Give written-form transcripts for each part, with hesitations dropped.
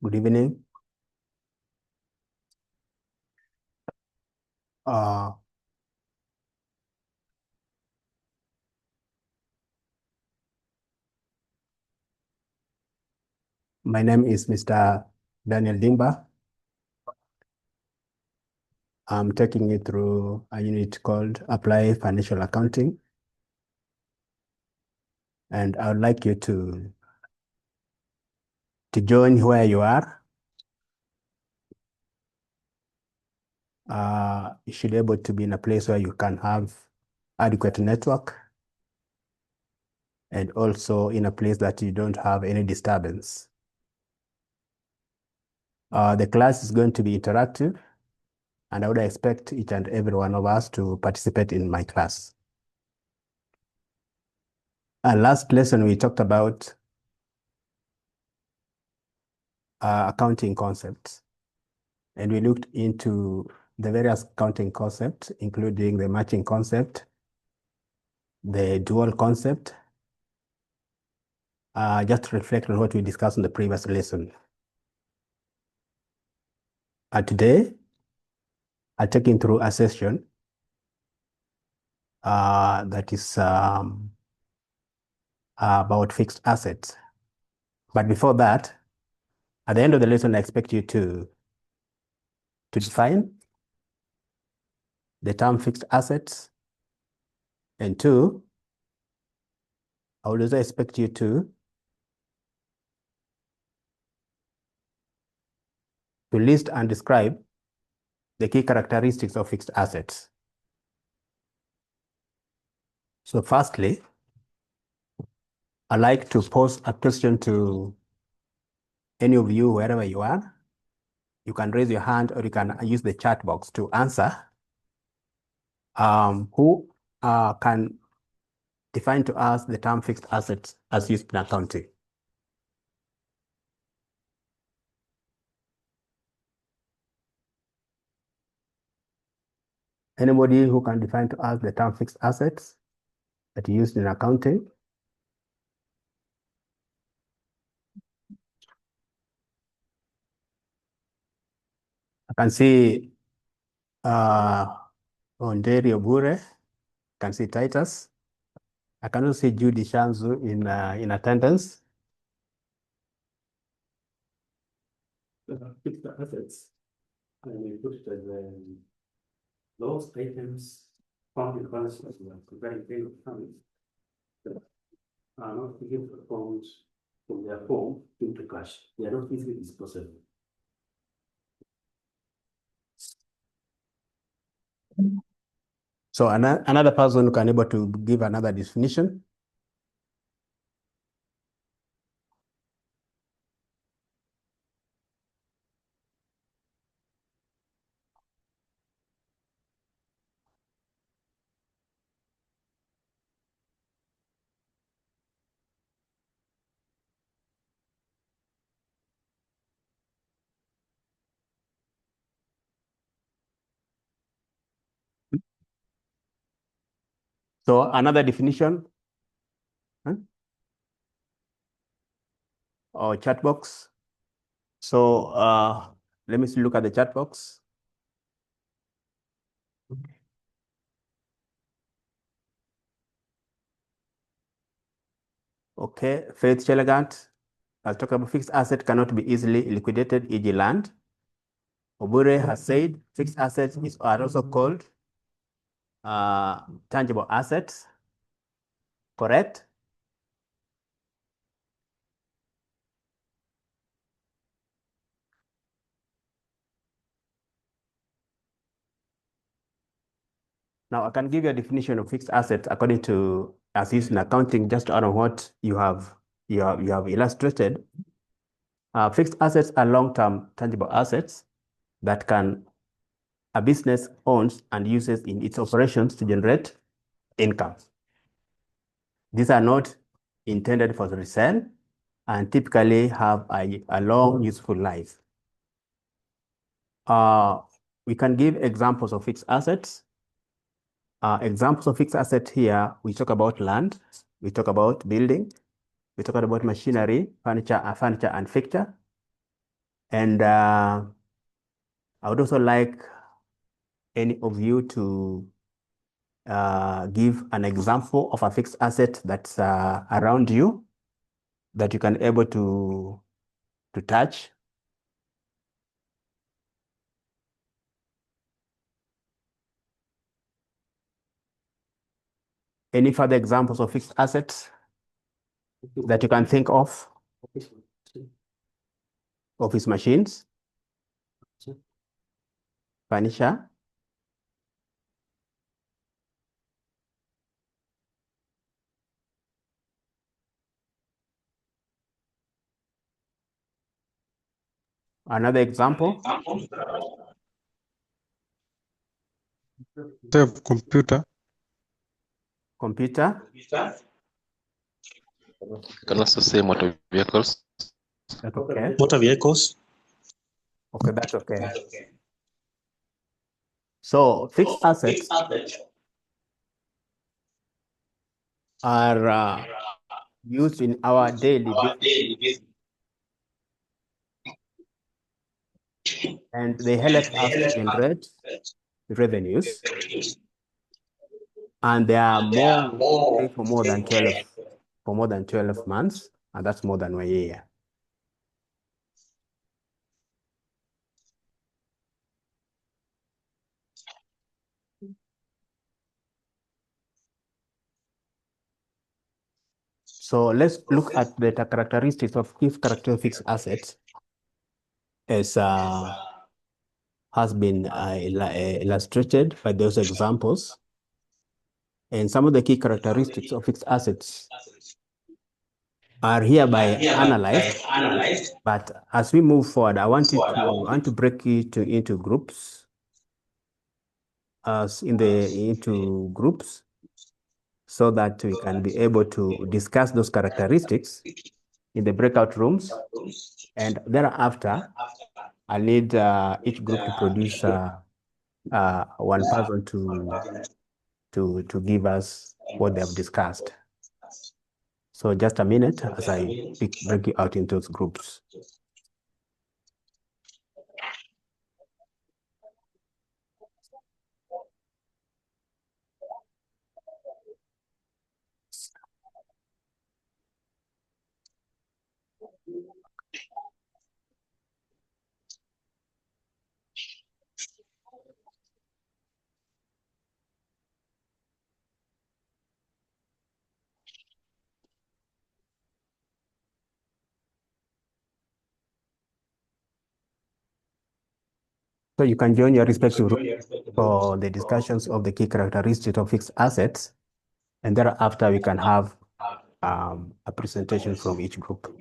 Good evening. Uh, my name is Mr. Daniel Dimba. I'm taking you through a unit called Apply Financial Accounting. And I would like you to join where you are. You should be able to be in a place where you can have adequate network and also in a place that you don't have any disturbance. The class is going to be interactive, and I would expect each and every one of us to participate in my class. Last lesson, we talked about accounting concepts, and we looked into the various accounting concepts, including the matching concept, the dual concept, just to reflect on what we discussed in the previous lesson. And today, I'll take you through a session that is about fixed assets. But before that, at the end of the lesson, I expect you to define the term fixed assets. And two, I would also expect you to list and describe the key characteristics of fixed assets. So firstly, I'd like to pose a question to any of you, wherever you are. You can raise your hand or you can use the chat box to answer. Who can define to us the term fixed assets as used in accounting? Anybody who can define to us the term fixed assets that is used in accounting? I can see Onderi Obure. I can see Titus. I can also see Judy Shanzu in attendance. Fixed assets, and we put it as those items found in balance sheet preparing payment of funds that are not taken from their form into cash. They are not easily disposable. So another person who can able to give another definition. So another definition, or chat box. So let me look at the chat box. Okay, Faith Chelegant has talked about fixed asset cannot be easily liquidated, e.g. land. Obure has said fixed assets are also called tangible assets. Correct? Now I can give you a definition of fixed assets according to as used in accounting, just out of what you have illustrated. Fixed assets are long-term tangible assets that a business owns and uses in its operations to generate income. These are not intended for resale and typically have a long useful life. We can give examples of fixed assets. Examples of fixed assets here, we talk about land, we talk about building, We talked about machinery, furniture and fixture. And I would also like any of you to give an example of a fixed asset that's around you that you can able to touch. Any further examples of fixed assets that you can think of? Office machines, furniture. Another example, Computer. computer. You can also say motor vehicles. That's okay. Motor vehicles. Okay, that's okay. So fixed assets are used in our daily business, and they help us to generate revenues, and they are more for more than 12 months, and that's more than 1 year. So let's look at the characteristics of key characteristic fixed assets as has been illustrated by those examples. And some of the key characteristics of fixed assets are hereby analyzed. But as we move forward, I want to break it into groups, into groups, so that we can be able to discuss those characteristics in the breakout rooms. And thereafter, I need each group to produce one person to give us what they have discussed. So just a minute as I break it out into those groups. So you can join your respective groups for the discussions of the key characteristics of fixed assets, and thereafter we can have a presentation from each group.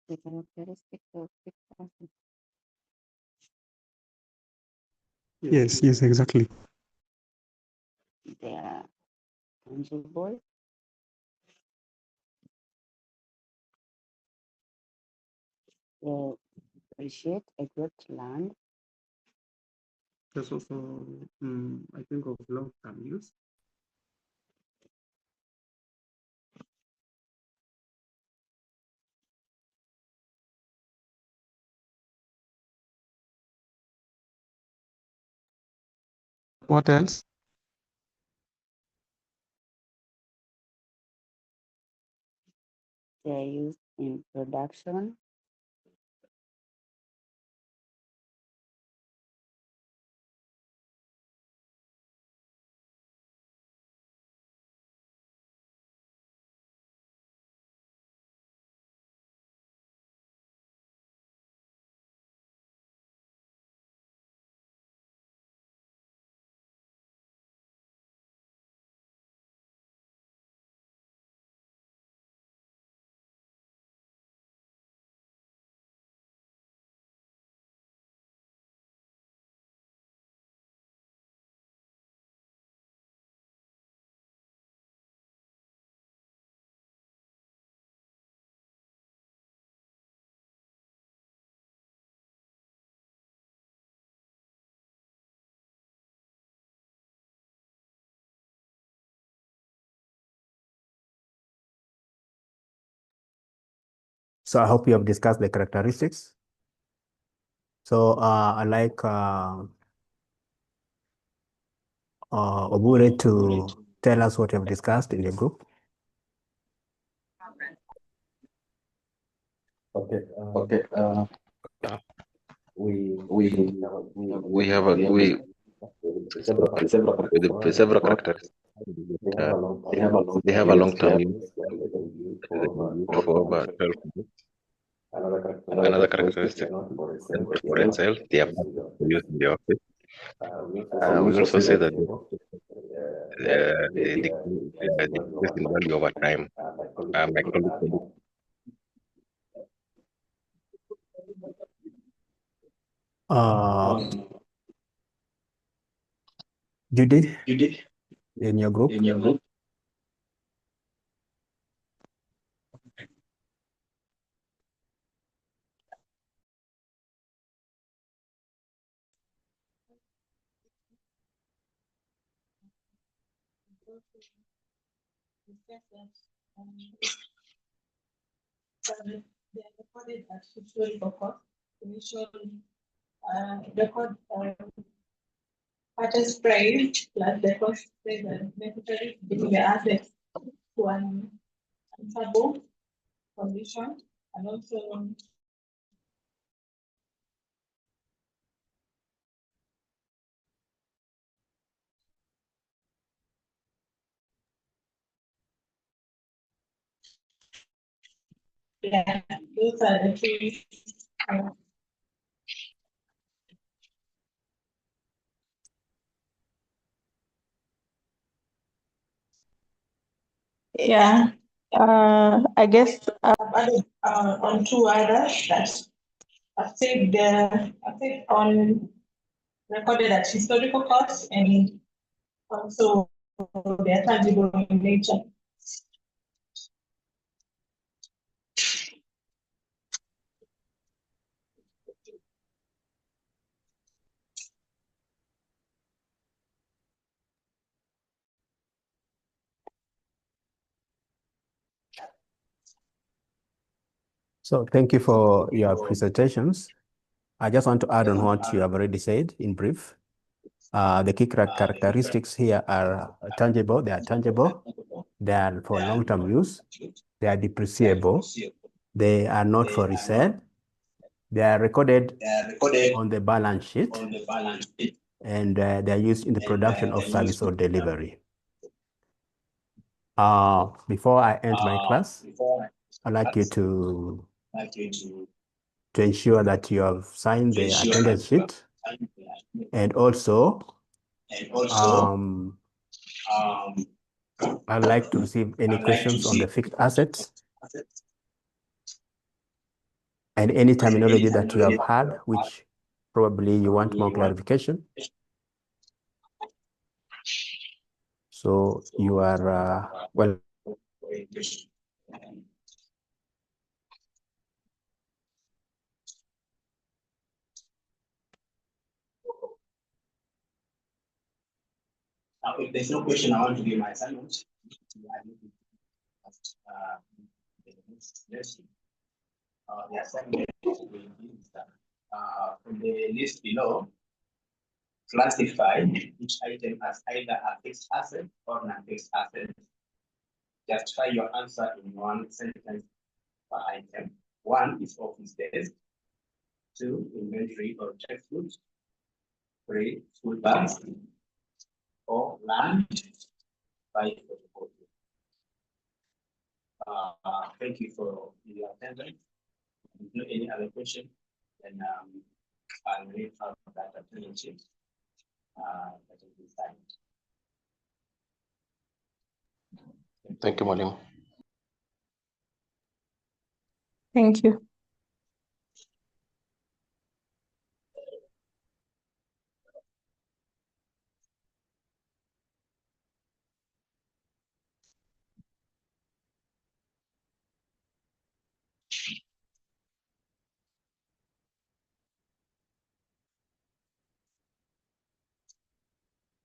The characteristics of fixed assets. Yes, exactly. They are tangible, they appreciate a good land. There's also, I think of long-term use. What else? They are used in production. So I hope you have discussed the characteristics. So I'd like Obure to tell us what you have discussed in your group. Okay. Okay. We have several characteristics. They have a long-term use for over 12 months. Another characteristic for itself, they are used in the office. We also say that they decrease in value over time. My colleague said it. Judy, in your group. They are recorded at historical cost, initial record purchase price plus the cost present necessary to bring the assets to an answerable condition, and also yeah, those are the three. Yeah, I guess I've added on two others that I've said on recorded at historical cost and also they are tangible in nature. So thank you for your presentations. I just want to add on what you have already said in brief. The key characteristics here are tangible. They are tangible. They are for long-term use. They are depreciable. They are not for resale. They are recorded on the balance sheet. And they are used in the production of service or delivery. Before I end my class, I'd like you to ensure that you have signed the attendance sheet, and also I'd like to receive any questions on the fixed assets and any terminology that you have had, which probably you want more clarification. So you are well. If there's no question, I want to give my assignment. The assignment is from the list below, classify each item as either a fixed asset or non-fixed asset. Justify your answer in one sentence per item. 1 is office desk. 2, inventory or textbooks. 3, food bags. 4, land. 5, photocopy. Thank you for your attendance. If there any other question, then I'll read out that attendance sheet. That will be signed. Thank you, Mwalimu. Thank you.